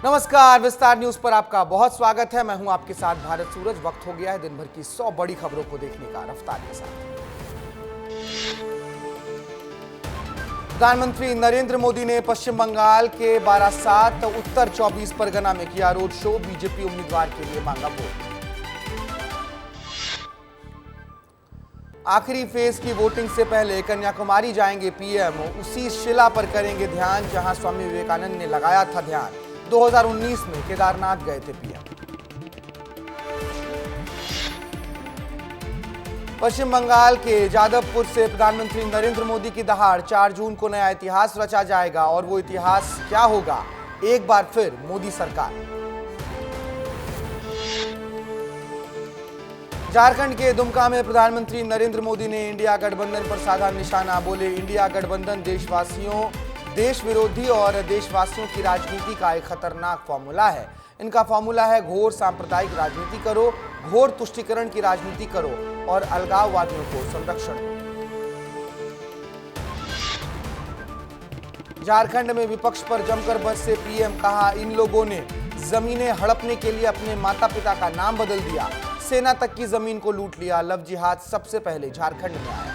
नमस्कार, विस्तार न्यूज पर आपका बहुत स्वागत है। मैं हूं आपके साथ भारत सूरज। वक्त हो गया है दिन भर की 100 बड़ी खबरों को देखने का रफ्तार के साथ। प्रधानमंत्री नरेंद्र मोदी ने पश्चिम बंगाल के बारासात, उत्तर 24 परगना में किया रोड शो। बीजेपी उम्मीदवार के लिए मांगा वोट। आखिरी फेज की वोटिंग से पहले कन्याकुमारी जाएंगे पीएम। उसी शिला पर करेंगे ध्यान जहां स्वामी विवेकानंद ने लगाया था ध्यान। 2019 में केदारनाथ गए थे पीएम। पश्चिम बंगाल के जादवपुर से प्रधानमंत्री नरेंद्र मोदी की दहाड़। 4 जून को नया इतिहास रचा जाएगा और वो इतिहास क्या होगा? एक बार फिर मोदी सरकार। झारखंड के दुमका में प्रधानमंत्री नरेंद्र मोदी ने इंडिया गठबंधन पर साधा निशाना। बोले, इंडिया गठबंधन देश विरोधी और देशवासियों की राजनीति का एक खतरनाक फॉर्मूला है। इनका फॉर्मूला है घोर सांप्रदायिक राजनीति करो, घोर तुष्टीकरण की राजनीति करो और अलगाववादियों को संरक्षण दो। झारखंड में विपक्ष पर जमकर बरसे पीएम। कहा, इन लोगों ने जमीनें हड़पने के लिए अपने माता पिता का नाम बदल दिया, सेना तक की जमीन को लूट लिया। लव जिहाद सबसे पहले झारखंड में आया।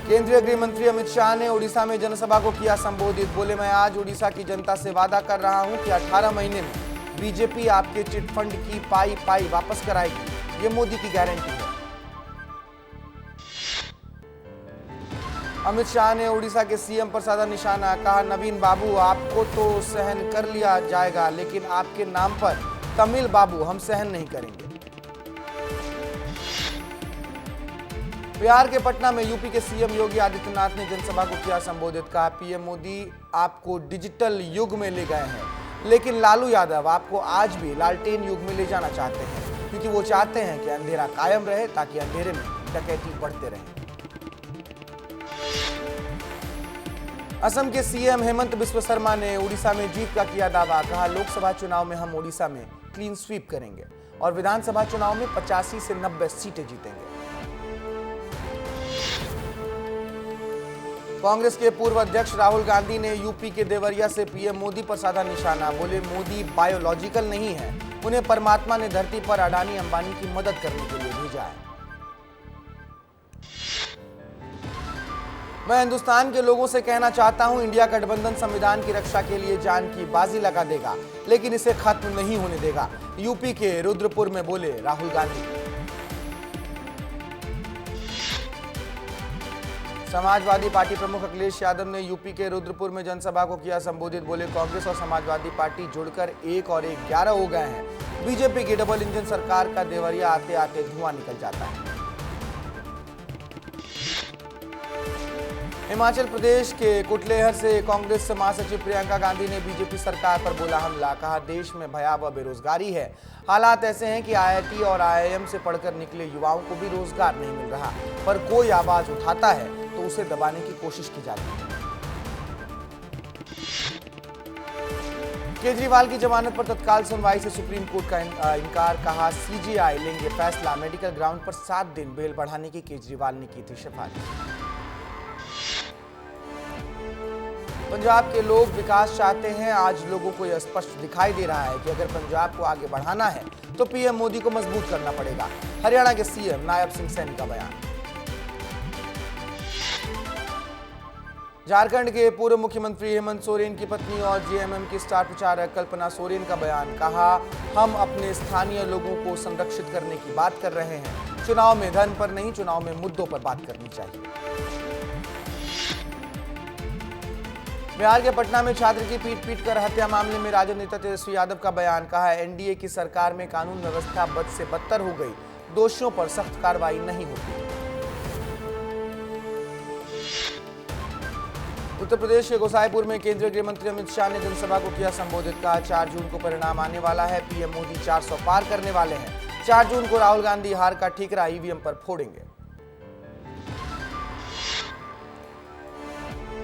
केंद्रीय गृह मंत्री अमित शाह ने ओडिशा में जनसभा को किया संबोधित। बोले, मैं आज ओडिशा की जनता से वादा कर रहा हूं कि 18 महीने में बीजेपी आपके चिटफंड की पाई वापस कराएगी। ये मोदी की गारंटी है। अमित शाह ने ओडिशा के सीएम पर साधा निशाना। कहा, नवीन बाबू, आपको तो सहन कर लिया जाएगा, लेकिन आपके नाम पर तमिल बाबू हम सहन नहीं करेंगे। बिहार के पटना में यूपी के सीएम योगी आदित्यनाथ ने जनसभा को किया संबोधित। कहा, पीएम मोदी आपको डिजिटल युग में ले गए हैं, लेकिन लालू यादव आपको आज भी लालटेन युग में ले जाना चाहते हैं, क्योंकि वो चाहते हैं कि अंधेरा कायम रहे ताकि अंधेरे में डकैती बढ़ते रहे। असम के सीएम हेमंत बिस्व शर्मा ने ओडिशा में जीत का किया दावा। कहा, लोकसभा चुनाव में हम ओडिशा में क्लीन स्वीप करेंगे और विधानसभा चुनाव में 85 से 90 सीटें जीतेंगे। कांग्रेस के पूर्व अध्यक्ष राहुल गांधी ने यूपी के देवरिया से पीएम मोदी पर साधा निशाना। बोले, मोदी बायोलॉजिकल नहीं है, उन्हें परमात्मा ने धरती पर अडानी अंबानी की मदद करने के लिए भेजा है। मैं हिंदुस्तान के लोगों से कहना चाहता हूं, इंडिया गठबंधन संविधान की रक्षा के लिए जान की बाजी लगा देगा, लेकिन इसे खत्म नहीं होने देगा। यूपी के रुद्रपुर में बोले राहुल गांधी। समाजवादी पार्टी प्रमुख अखिलेश यादव ने यूपी के रुद्रपुर में जनसभा को किया संबोधित। बोले, कांग्रेस और समाजवादी पार्टी जुड़कर 1 और 1 11 हो गए हैं। बीजेपी की डबल इंजन सरकार का देवरिया आते आते धुआं निकल जाता है। हिमाचल प्रदेश के कुटलेहर से कांग्रेस महासचिव प्रियंका गांधी ने बीजेपी सरकार पर बोला हमला। कहा, देश में भयावह बेरोजगारी है। हालात ऐसे हैं कि आईआईटी और आईआईएम से पढ़कर निकले युवाओं को भी रोजगार नहीं मिल रहा, पर कोई आवाज उठाता है तो उसे दबाने की कोशिश की जाती है। केजरीवाल की जमानत पर तत्काल सुनवाई से सुप्रीम कोर्ट का इनकार। कहा, सीजीआई लेंगे फैसला। मेडिकल ग्राउंड पर 7 दिन बेल बढ़ाने की केजरीवाल ने की थी सिफारिश। पंजाब के लोग विकास चाहते हैं। आज लोगों को यह स्पष्ट दिखाई दे रहा है कि अगर पंजाब को आगे बढ़ाना है तो पीएम मोदी को मजबूत करना पड़ेगा। हरियाणा के सीएम नायब सिंह सैनी का बयान। झारखंड के पूर्व मुख्यमंत्री हेमंत सोरेन की पत्नी और जेएमएम की स्टार प्रचारक कल्पना सोरेन का बयान। कहा, हम अपने स्थानीय लोगों को संरक्षित करने की बात कर रहे हैं। चुनाव में धन पर नहीं, चुनाव में मुद्दों पर बात करनी चाहिए। बिहार के पटना में छात्र की पीट कर हत्या मामले में राजद नेता तेजस्वी यादव का बयान। कहा, एनडीए की सरकार में कानून व्यवस्था बद से बदतर हो गई, दोषियों पर सख्त कार्रवाई नहीं होती। उत्तर प्रदेश के गोसाईपुर में केंद्रीय गृह मंत्री अमित शाह ने जनसभा को किया संबोधित। कहा, 4 जून को परिणाम आने वाला है। पीएम मोदी 400 पार करने वाले हैं। 4 जून को राहुल गांधी हार का ठीकरा ईवीएम पर फोड़ेंगे।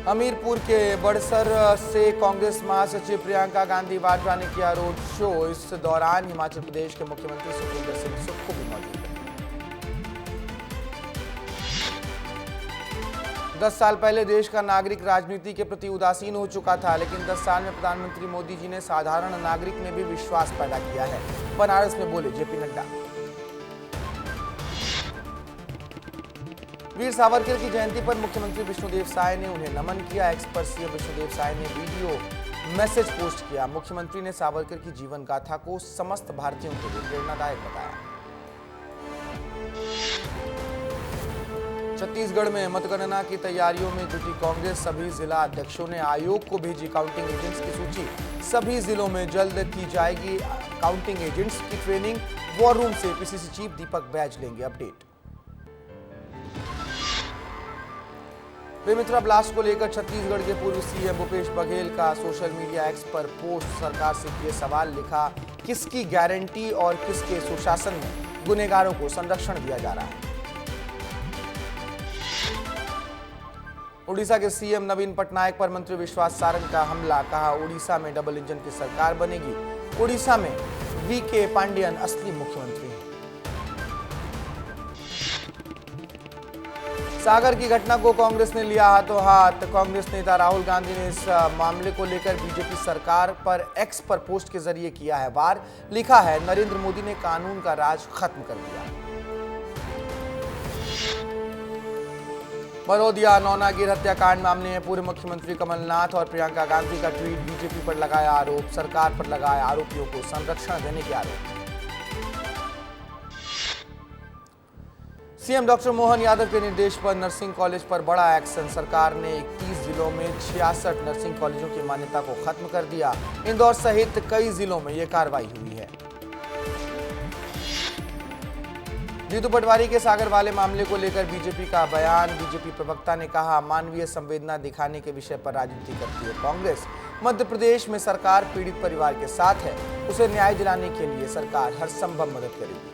हमीरपुर के बड़सर से कांग्रेस महासचिव प्रियंका गांधी वाड्रा ने किया रोड शो। इस दौरान हिमाचल प्रदेश के मुख्यमंत्री सुखविंदर सिंह सुक्खू भी मौजूद रहे। 10 साल पहले देश का नागरिक राजनीति के प्रति उदासीन हो चुका था, लेकिन 10 साल में प्रधानमंत्री मोदी जी ने साधारण नागरिक में भी विश्वास पैदा किया है। बनारस में बोले जेपी नड्डा। वीर सावरकर की जयंती पर मुख्यमंत्री विष्णुदेव साय ने उन्हें नमन किया। एक्स पर सीएम विष्णुदेव साय ने वीडियो मैसेज पोस्ट किया। मुख्यमंत्री ने सावरकर की जीवन गाथा को समस्त भारतीयों के लिए प्रेरणादायक बताया। छत्तीसगढ़ में मतगणना की तैयारियों में जुटी कांग्रेस। सभी जिला अध्यक्षों ने आयोग को भेजी काउंटिंग एजेंट्स की सूची। सभी जिलों में जल्द की जाएगी काउंटिंग एजेंट्स की ट्रेनिंग। वॉर रूम से पीसीसी चीफ दीपक बैज लेंगे अपडेट। बेमित्रा ब्लास्ट को लेकर छत्तीसगढ़ के पूर्व सीएम भूपेश बघेल का सोशल मीडिया एक्स पर पोस्ट। सरकार से किए सवाल, लिखा किसकी गारंटी और किसके सुशासन में गुनहगारों को संरक्षण दिया जा रहा है। उड़ीसा के सीएम नवीन पटनायक पर मंत्री विश्वास सारंग का हमला। कहा उड़ीसा में डबल इंजन की सरकार बनेगी। उड़ीसा में वीके पांडियन असली मुख्यमंत्री हैं। सागर की घटना को कांग्रेस ने लिया हाथों हाथ। कांग्रेस नेता राहुल गांधी ने इस मामले को लेकर बीजेपी सरकार पर एक्स पर पोस्ट के जरिए किया है वार। लिखा है नरेंद्र मोदी ने कानून का राज खत्म कर दिया। बड़ौदिया नौनागिर हत्याकांड मामले में पूर्व मुख्यमंत्री कमलनाथ और प्रियंका गांधी का ट्वीट। बीजेपी पर लगाया आरोप, सरकार पर लगाए आरोपियों को संरक्षण देने के आरोप। सीएम डॉक्टर मोहन यादव के निर्देश पर नर्सिंग कॉलेज पर बड़ा एक्शन। सरकार ने 31 जिलों में 66 नर्सिंग कॉलेजों की मान्यता को खत्म कर दिया। इंदौर सहित कई जिलों में यह कार्रवाई हुई है। जीतू पटवारी के सागर वाले मामले को लेकर बीजेपी का बयान। बीजेपी प्रवक्ता ने कहा मानवीय संवेदना दिखाने के विषय पर राजनीति करती है कांग्रेस। मध्य प्रदेश में सरकार पीड़ित परिवार के साथ है। उसे न्याय दिलाने के लिए सरकार हर संभव मदद करेगी।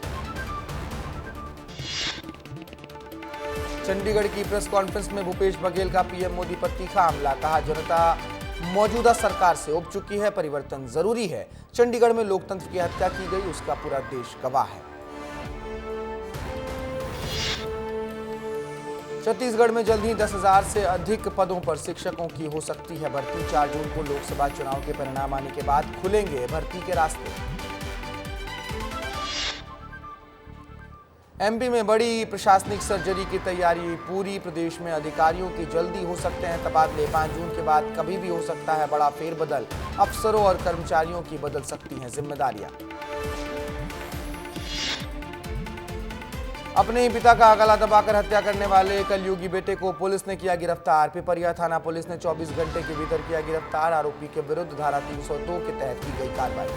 चंडीगढ़ की प्रेस कॉन्फ्रेंस में भूपेश बघेल का पीएम मोदी पर तीखा हमला। कहा जनता मौजूदा सरकार से उब चुकी है, परिवर्तन जरूरी है। चंडीगढ़ में लोकतंत्र की हत्या की गई, उसका पूरा देश गवाह है। छत्तीसगढ़ में जल्द ही 10,000 से अधिक पदों पर शिक्षकों की हो सकती है भर्ती। 4 जून को लोकसभा चुनाव के परिणाम आने के बाद खुलेंगे भर्ती के रास्ते। एमपी में बड़ी प्रशासनिक सर्जरी की तैयारी पूरी। प्रदेश में अधिकारियों की जल्दी हो सकते हैं तबादले। 5 जून के बाद कभी भी हो सकता है बड़ा फेरबदल। अफसरों और कर्मचारियों की बदल सकती हैं जिम्मेदारियां। अपने ही पिता का गला दबाकर हत्या करने वाले कलयुगी बेटे को पुलिस ने किया गिरफ्तार। पिपरिया थाना पुलिस ने 24 घंटे के भीतर किया गिरफ्तार। आरोपी के विरुद्ध धारा 302 के तहत की गई कार्रवाई।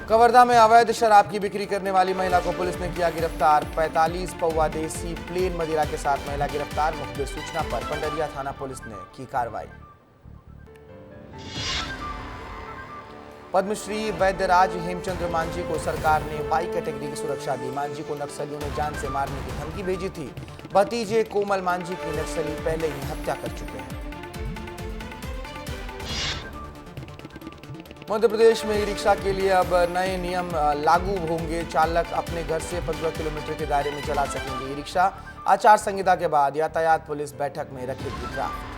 कवर्धा में अवैध शराब की बिक्री करने वाली महिला को पुलिस ने किया गिरफ्तार। 45 पौवा देसी प्लेन मदिरा के साथ महिला गिरफ्तार। मुखबिर सूचना पर पंडरिया थाना पुलिस ने की कार्रवाई। पद्मश्री वैद्यराज हेमचंद्र मांझी को सरकार ने वाई कैटेगरी की सुरक्षा दी। मांझी को नक्सलियों ने जान से मारने की धमकी भेजी थी। भतीजे कोमल मांझी की नक्सली पहले ही हत्या कर चुके हैं। मध्य प्रदेश में ई रिक्शा के लिए अब नए नियम लागू होंगे। चालक अपने घर से 15 किलोमीटर के दायरे में चला सकेंगे ई रिक्शा। आचार संहिता के बाद यातायात पुलिस बैठक में रखेगी ड्राफ्ट।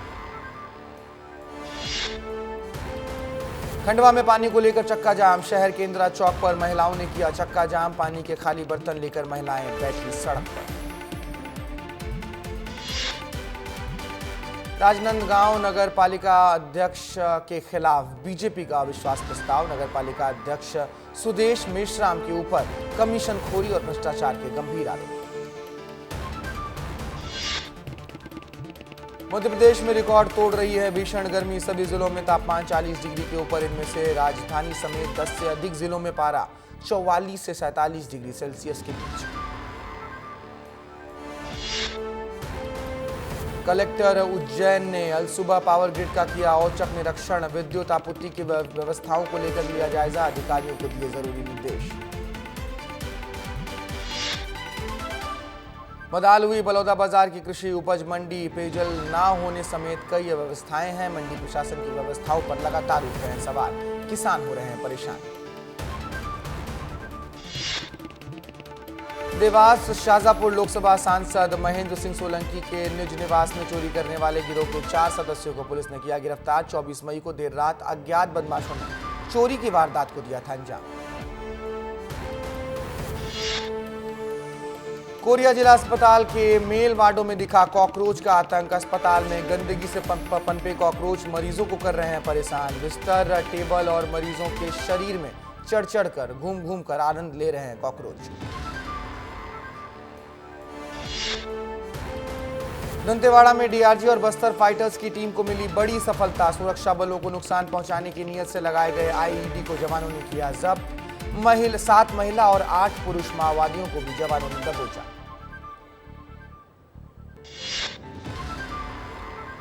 खंडवा में पानी को लेकर चक्का जाम। शहर के इंदिरा चौक पर महिलाओं ने किया चक्का जाम। पानी के खाली बर्तन लेकर महिलाएं बैठी सड़क पर। राजनांदगांव नगर पालिका अध्यक्ष के खिलाफ बीजेपी का अविश्वास प्रस्ताव। नगर पालिका अध्यक्ष सुदेश मेश्राम के ऊपर कमीशनखोरी और भ्रष्टाचार के गंभीर आरोप। मध्य प्रदेश में रिकॉर्ड तोड़ रही है भीषण गर्मी। सभी जिलों में तापमान 40 डिग्री के ऊपर। इनमें से राजधानी समेत 10 से अधिक जिलों में पारा 44 से 47 डिग्री सेल्सियस के बीच। कलेक्टर उज्जैन ने अलसुबह पावर ग्रिड का किया औचक निरीक्षण। विद्युत आपूर्ति की व्यवस्थाओं को लेकर लिया जायजा। अधिकारियों को दिए जरूरी निर्देश। बदहाल हुई बलौदा बाजार की कृषि उपज मंडी। पेयजल ना होने समेत कई व्यवस्थाएं हैं। मंडी प्रशासन की व्यवस्थाओं पर लगातार उठ रहे हैं सवाल। किसान हो रहे हैं परेशान। देवास शाहजहांपुर लोकसभा सांसद महेंद्र सिंह सोलंकी के निज निवास में चोरी करने वाले गिरोह के 4 सदस्यों को पुलिस ने किया गिरफ्तार। 24 मई को देर रात अज्ञात बदमाशों ने चोरी की वारदात को दिया था अंजाम। कोरिया जिला अस्पताल के मेल वार्डों में दिखा कॉकरोच का आतंक। अस्पताल में गंदगी से पनपे कॉकरोच मरीजों को कर रहे हैं परेशान। बिस्तर, टेबल और मरीजों के शरीर में चढ़ चढ़ कर घूम कर आनंद ले रहे हैं कॉकरोच। दंतेवाड़ा में डीआरजी और बस्तर फाइटर्स की टीम को मिली बड़ी सफलता। सुरक्षा बलों को नुकसान पहुंचाने की नीयत से लगाए गए आईईडी को जवानों ने किया जब्त। 7 महिला और 8 पुरुष माओवादियों को भी जवानों ने दबोचा।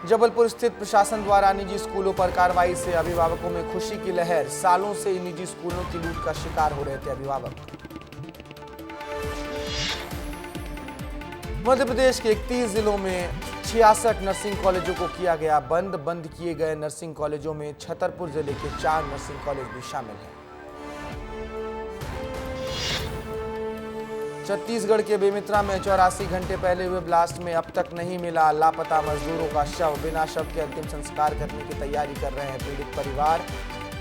जबलपुर स्थित प्रशासन द्वारा निजी स्कूलों पर कार्रवाई से अभिभावकों में खुशी की लहर। सालों से निजी स्कूलों की लूट का शिकार हो रहे थे अभिभावक। मध्य प्रदेश के 31 जिलों में 66 नर्सिंग कॉलेजों को किया गया बंद। बंद किए गए नर्सिंग कॉलेजों में छतरपुर जिले के 4 नर्सिंग कॉलेज भी शामिल हैं। छत्तीसगढ़ के बेमित्रा में 84 घंटे पहले हुए ब्लास्ट में अब तक नहीं मिला लापता मजदूरों का शव। बिना शव के अंतिम संस्कार करने की तैयारी कर रहे हैं पीड़ित परिवार।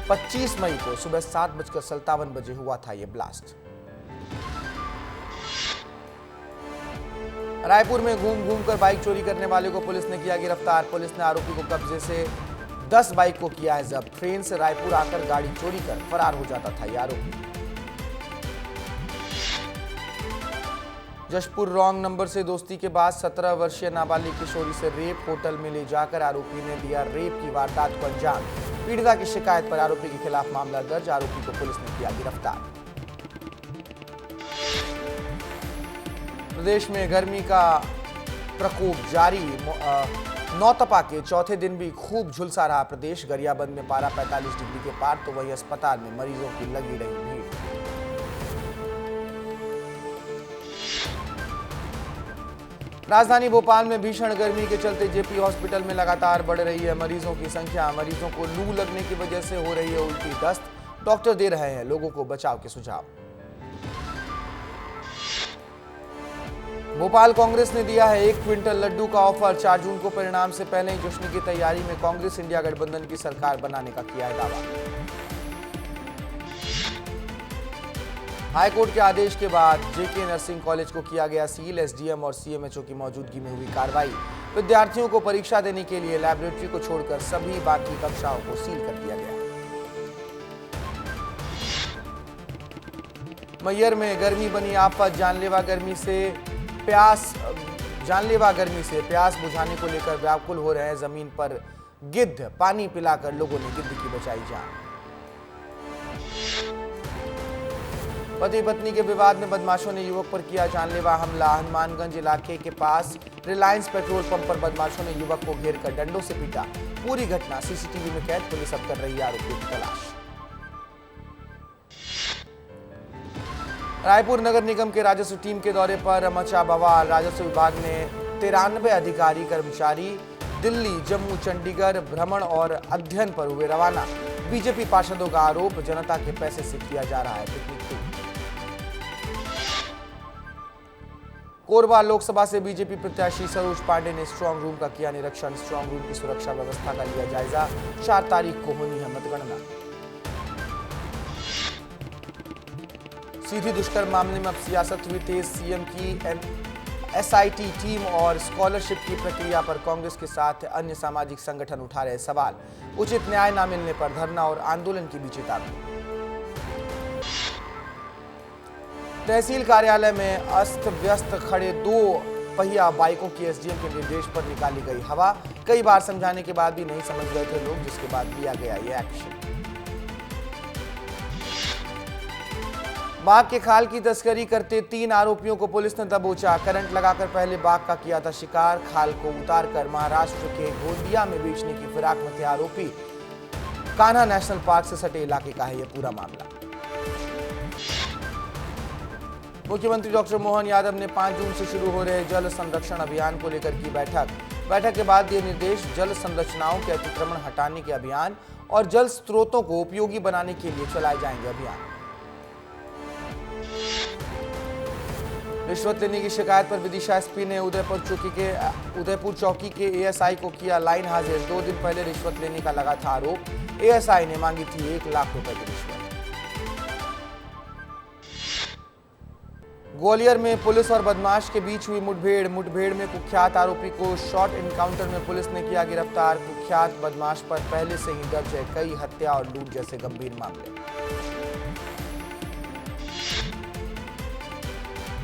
25 मई को सुबह 7:57 हुआ था यह ब्लास्ट। रायपुर में घूम कर बाइक चोरी करने वाले को पुलिस ने किया गिरफ्तार। पुलिस ने आरोपी को कब्जे से 10 बाइक को किया है जब्त। ट्रेन से रायपुर आकर गाड़ी चोरी कर फरार हो जाता था यह आरोपी। जशपुर रॉन्ग नंबर से दोस्ती के बाद 17 वर्षीय नाबालिग किशोरी से रेप। होटल में ले जाकर आरोपी ने दिया रेप की वारदात को अंजाम। पीड़िता की शिकायत पर आरोपी के खिलाफ मामला दर्ज। आरोपी को पुलिस ने किया गिरफ्तार। प्रदेश में गर्मी का प्रकोप जारी। नौतपा के चौथे दिन भी खूब झुलसा रहा प्रदेश। गरियाबंद में पारा 45 डिग्री के पार तो वहीं अस्पताल में मरीजों की लगी रही भीड़। राजधानी भोपाल में भीषण गर्मी के चलते जेपी हॉस्पिटल में लगातार बढ़ रही है मरीजों की संख्या। मरीजों को लू लगने की वजह से हो रही है उल्टी दस्त। डॉक्टर दे रहे हैं लोगों को बचाव के सुझाव। भोपाल कांग्रेस ने दिया है 1 क्विंटल लड्डू का ऑफर। 4 जून को परिणाम से पहले ही जश्न की तैयारी में कांग्रेस इंडिया गठबंधन की सरकार बनाने का किया है दावा। हाईकोर्ट के आदेश के बाद जेके नर्सिंग कॉलेज को किया गया सील। एसडीएम और सीएमएचओ की मौजूदगी में हुई कार्रवाई। विद्यार्थियों को परीक्षा देने के लिए लैबोरेटरी को छोड़कर सभी बाकी कक्षाओं को सील कर दिया गया। मैहर में गर्मी बनी आफत। जानलेवा गर्मी से प्यास बुझाने को लेकर व्याकुल हो रहे हैं जमीन पर गिद्ध। पानी पिलाकर लोगों ने गिद्ध की बचाई जान। पति पत्नी के विवाद में बदमाशों ने युवक पर किया जानलेवा हमला। हनुमानगंज इलाके के पास रिलायंस पेट्रोल पंप पर बदमाशों ने युवक को घेरकर डंडों से पीटा। पूरी घटना सीसीटीवी में कैद। पुलिस अब कर रही है आरोपियों की तलाश। रायपुर नगर निगम के राजस्व टीम के दौरे पर मचा बवाल। राजस्व विभाग ने 93 अधिकारी कर्मचारी दिल्ली, जम्मू, चंडीगढ़ भ्रमण और अध्ययन पर हुए रवाना। बीजेपी पार्षदों का आरोप जनता के पैसे से किया जा रहा है पिकनिक टूर। कोरबा लोकसभा से बीजेपी प्रत्याशी सरोज पांडे ने स्ट्रांग रूम का किया निरीक्षण। स्ट्रांग रूम की सुरक्षा व्यवस्था का लिया जायजा। 4 तारीख को होनी है मतगणना। सीधी दुष्कर्म मामले में अब सियासत हुई तेज। सीएम की एसआईटी टीम और स्कॉलरशिप की प्रक्रिया पर कांग्रेस के साथ अन्य सामाजिक संगठन उठा रहे सवाल। उचित न्याय न मिलने पर धरना और आंदोलन की भी चेतावनी। तहसील कार्यालय में अस्त व्यस्त खड़े 2 पहिया बाइकों की एसडीएम के निर्देश पर निकाली गई हवा। कई बार समझाने के बाद भी नहीं समझ गए थे लोग, जिसके बाद लिया गया यह एक्शन। बाघ के खाल की तस्करी करते 3 आरोपियों को पुलिस ने दबोचा। करंट लगाकर पहले बाघ का किया था शिकार। खाल को उतारकर महाराष्ट्र के गोंदिया में बेचने की फिराक में थे आरोपी। कान्हा नेशनल पार्क से सटे इलाके का है यह पूरा मामला। मुख्यमंत्री डॉक्टर मोहन यादव ने 5 जून से शुरू हो रहे जल संरक्षण अभियान को लेकर की बैठक के बाद दिए निर्देश। जल संरचनाओं के अतिक्रमण हटाने के अभियान और जल स्रोतों को उपयोगी बनाने के लिए चलाए जाएंगे अभियान। रिश्वत लेने की शिकायत पर विदिशा एसपी ने उदयपुर चौकी के एएसआई को किया लाइन हाजिर। 2 दिन पहले रिश्वत लेने का लगा था आरोप। एएसआई ने मांगी थी 1 लाख रुपए की रिश्वत। ग्वालियर में पुलिस और बदमाश के बीच हुई मुठभेड़ में कुख्यात आरोपी को शॉर्ट एनकाउंटर में पुलिस ने किया गिरफ्तार। कुख्यात बदमाश पर पहले से ही दर्ज है कई हत्या और लूट जैसे गंभीर मामले।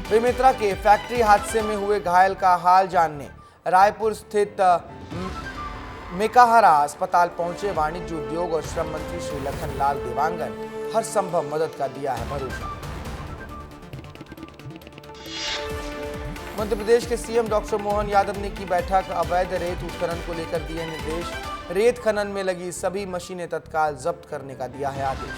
बेमेतरा के फैक्ट्री हादसे में हुए घायल का हाल जानने रायपुर स्थित मेकाहारा अस्पताल पहुंचे वाणिज्य उद्योग और श्रम मंत्री श्री लखनलाल देवांगन। हर संभव मदद का दिया है भरोसा। मध्य प्रदेश के सीएम डॉक्टर मोहन यादव ने की बैठक। अवैध रेत उत्खनन को लेकर दिए निर्देश। रेत खनन में लगी सभी मशीनें तत्काल जब्त करने का दिया है आदेश।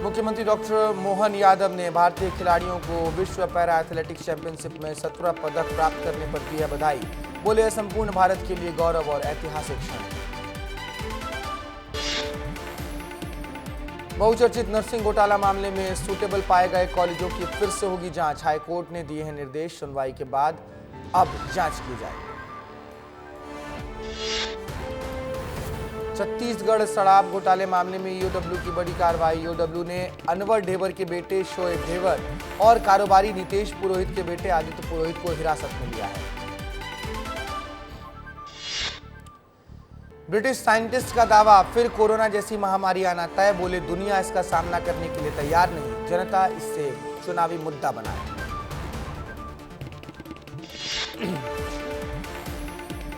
मुख्यमंत्री डॉक्टर मोहन यादव ने भारतीय खिलाड़ियों को विश्व पैरा एथलेटिक्स चैंपियनशिप में 17 पदक प्राप्त करने पर दी है बधाई। बोले संपूर्ण भारत के लिए गौरव और ऐतिहासिक क्षण। बहुचर्चित नर्सिंग घोटाला मामले में सूटेबल पाए गए कॉलेजों की फिर से होगी जांच। हाईकोर्ट ने दिए हैं निर्देश। सुनवाई के बाद अब जांच की जाएगी। छत्तीसगढ़ शराब घोटाले मामले में ईओडब्ल्यू की बड़ी कार्रवाई। ईओडब्ल्यू ने अनवर ढेबर के बेटे शोएब ढेबर और कारोबारी नितेश पुरोहित के बेटे आदित्य पुरोहित को हिरासत में लिया है। ब्रिटिश साइंटिस्ट का दावा, फिर कोरोना जैसी महामारी आना तय। बोले दुनिया इसका सामना करने के लिए तैयार नहीं, जनता इससे चुनावी मुद्दा बनाए।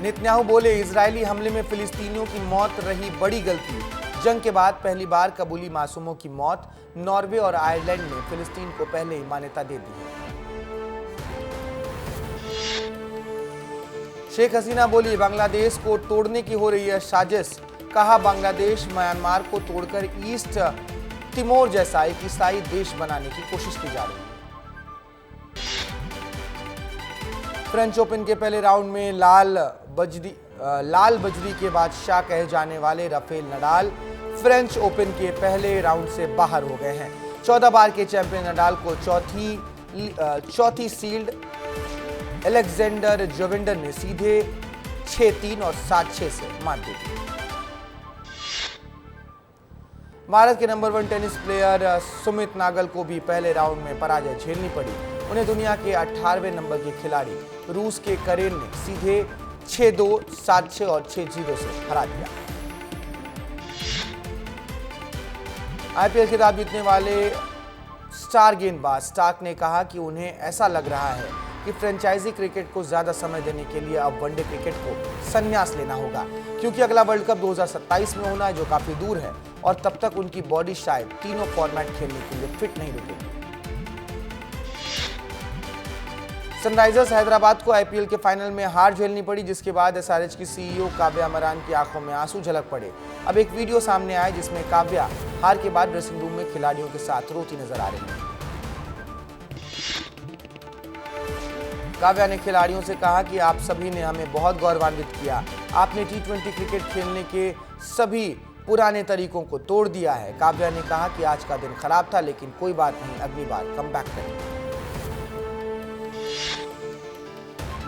नेतन्याहू बोले इजरायली हमले में फिलिस्तीनियों की मौत रही बड़ी गलती। जंग के बाद पहली बार कबूली मासूमों की मौत। नॉर्वे और आयरलैंड ने फिलिस्तीन को पहले ही मान्यता दे दी है। शेख हसीना बोली बांग्लादेश को तोड़ने की हो रही है साजिश। कहा बांग्लादेश म्यांमार को तोड़कर ईस्ट तिमोर जैसा एक ईसाई देश बनाने की कोशिश की जा रही है। फ्रेंच ओपन के पहले राउंड में लाल बजरी के बादशाह कहे जाने वाले राफेल नडाल फ्रेंच ओपन के पहले राउंड से बाहर हो गए हैं। 14 बार के चैंपियन नडाल को चौथी सील्ड अलेक्जेंडर जोवेंडर ने सीधे 6-3 और 7-6 से मात दी। भारत के number 1 tennis player Sumit Nagal को भी पहले राउंड में पराजय झेलनी पड़ी। उन्हें दुनिया के 18वें नंबर के खिलाड़ी रूस के करेन ने सीधे 6-2, 7-6 और 6-0 से हरा दिया। आईपीएल खिताब जीतने वाले स्टार गेंदबाज स्टार्क ने कहा कि उन्हें ऐसा लग रहा है कि फ्रेंचाइजी क्रिकेट को ज्यादा समय देने के लिए अब वनडे क्रिकेट को संन्यास लेना होगा, क्योंकि अगला वर्ल्ड कप 2027 में होना है जो काफी दूर है और तब तक उनकी बॉडी शायद तीनों फॉर्मेट खेलने के लिए फिट नहीं रुकेगी। सनराइजर्स हैदराबाद को आईपीएल के फाइनल में हार झेलनी पड़ी, जिसके बाद एसआरएच की सीईओ काव्या अमरान की आंखों में आंसू झलक पड़े। अब एक वीडियो सामने आया जिसमें काव्या हार के बाद ड्रेसिंग रूम में खिलाड़ियों के साथ रोती नजर आ रही है। काव्या ने खिलाड़ियों से कहा कि आप सभी ने हमें बहुत गौरवान्वित किया। आपने टी20 क्रिकेट खेलने के सभी पुराने तरीकों को तोड़ दिया है। काव्या ने कहा कि आज का दिन खराब था, लेकिन कोई बात नहीं, अगली बार कम बैक करेंगे।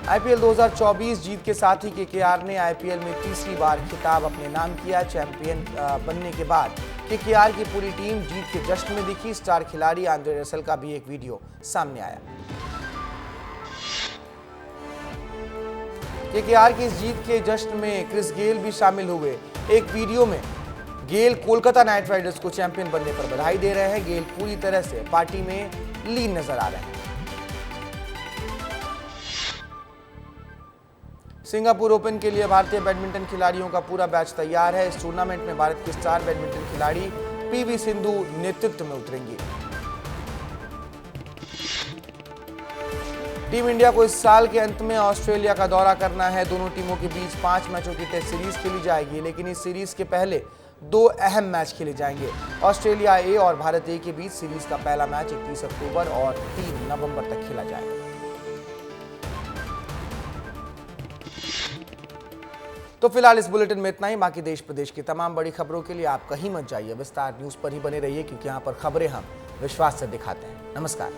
आईपीएल 2024 जीत के साथ ही केकेआर ने आईपीएल में तीसरी बार खिताब अपने नाम किया। चैंपियन बनने के बाद केकेआर की पूरी टीम जीत के जश्न में दिखी। स्टार खिलाड़ी आंद्रे रसल का भी एक वीडियो सामने आया। केकेआर की इस जीत के जश्न में क्रिस गेल भी शामिल हुए। एक वीडियो में गेल कोलकाता नाइट राइडर्स को चैंपियन बनने पर बधाई दे रहे हैं। गेल पूरी तरह से पार्टी में लीन नजर आ रहे हैं। सिंगापुर ओपन के लिए भारतीय बैडमिंटन खिलाड़ियों का पूरा बैच तैयार है। इस टूर्नामेंट में भारत की स्टार बैडमिंटन खिलाड़ी पीवी सिंधु नेतृत्व में उतरेंगी। टीम इंडिया को इस साल के अंत में ऑस्ट्रेलिया का दौरा करना है। दोनों टीमों के बीच 5 मैचों की टेस्ट सीरीज खेली जाएगी, लेकिन इस सीरीज के पहले 2 अहम मैच खेले जाएंगे। ऑस्ट्रेलिया ए और भारत ए के बीच सीरीज का पहला मैच 31 अक्टूबर और 3 नवंबर तक खेला जाएगा। तो फिलहाल इस बुलेटिन में इतना ही। बाकी देश प्रदेश की तमाम बड़ी खबरों के लिए आप कहीं मत जाइए, विस्तार न्यूज पर ही बने रहिए, क्योंकि यहाँ पर खबरें हम विश्वास से दिखाते हैं। नमस्कार।